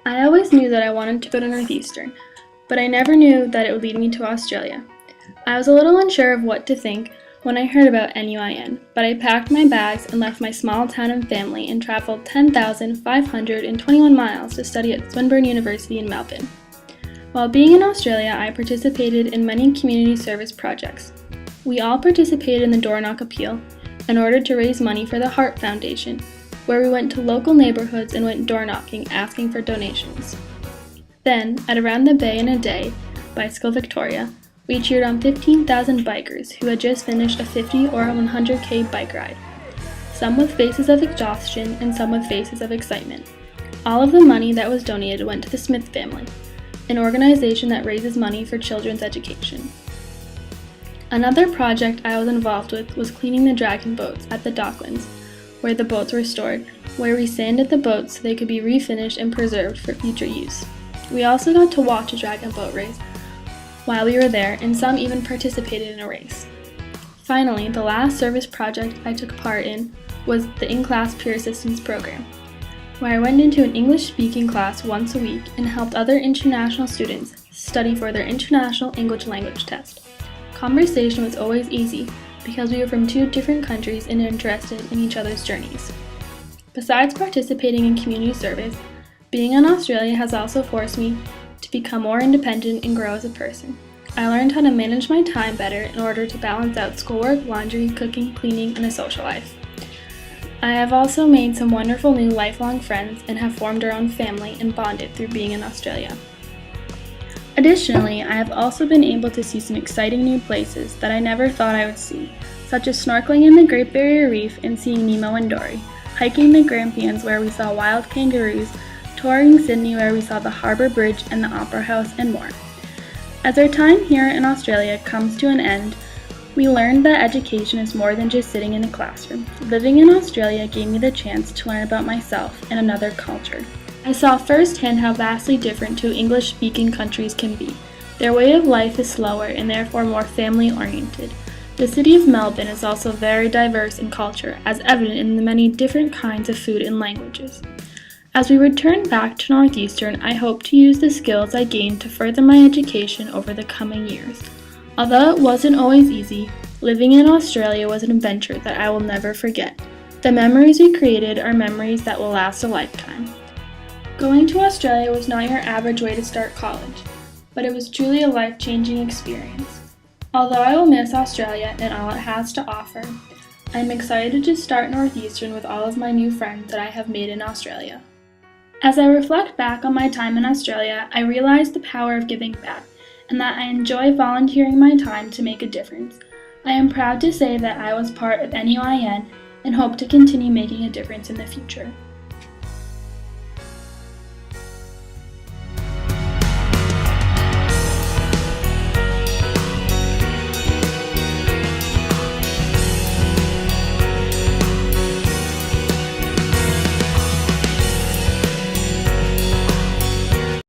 I always knew that I wanted to go to Northeastern, but I never knew that it would lead me to Australia. I was a little unsure of what to think when I heard about NUIN, but I packed my bags and left my small town and family and traveled 10,521 miles to study at Swinburne University in Melbourne. While being in Australia, I participated in many community service projects. We all participated in the Door Knock Appeal in order to raise money for the Heart Foundation, where we went to local neighborhoods and went door knocking asking for donations. Then, at Around the Bay in a Day, Bicycle Victoria, we cheered on 15,000 bikers who had just finished a 50 or 100k bike ride, some with faces of exhaustion and some with faces of excitement. All of the money that was donated went to the Smith family, an organization that raises money for children's education. Another project I was involved with was cleaning the dragon boats at the Docklands, where the boats were stored, where we sanded the boats so they could be refinished and preserved for future use. We also got to watch a dragon boat race while we were there, and some even participated in a race. Finally, the last service project I took part in was the in-class peer assistance program, where I went into an English-speaking class once a week and helped other international students study for their International English Language Test. Conversation was always easy because we were from two different countries and interested in each other's journeys. Besides participating in community service, being in Australia has also forced me to become more independent and grow as a person. I learned how to manage my time better in order to balance out schoolwork, laundry, cooking, cleaning, and a social life. I have also made some wonderful new lifelong friends and have formed our own family and bonded through being in Australia. Additionally, I have also been able to see some exciting new places that I never thought I would see, such as snorkeling in the Great Barrier Reef and seeing Nemo and Dory, hiking the Grampians where we saw wild kangaroos, touring Sydney where we saw the Harbour Bridge and the Opera House, and more. As our time here in Australia comes to an end, we learned that education is more than just sitting in a classroom. Living in Australia gave me the chance to learn about myself and another culture. I saw firsthand how vastly different two English-speaking countries can be. Their way of life is slower and therefore more family-oriented. The city of Melbourne is also very diverse in culture, as evident in the many different kinds of food and languages. As we return back to Northeastern, I hope to use the skills I gained to further my education over the coming years. Although it wasn't always easy, living in Australia was an adventure that I will never forget. The memories we created are memories that will last a lifetime. Going to Australia was not your average way to start college, but it was truly a life-changing experience. Although I will miss Australia and all it has to offer, I am excited to start Northeastern with all of my new friends that I have made in Australia. As I reflect back on my time in Australia, I realize the power of giving back, and that I enjoy volunteering my time to make a difference. I am proud to say that I was part of NUIN and hope to continue making a difference in the future.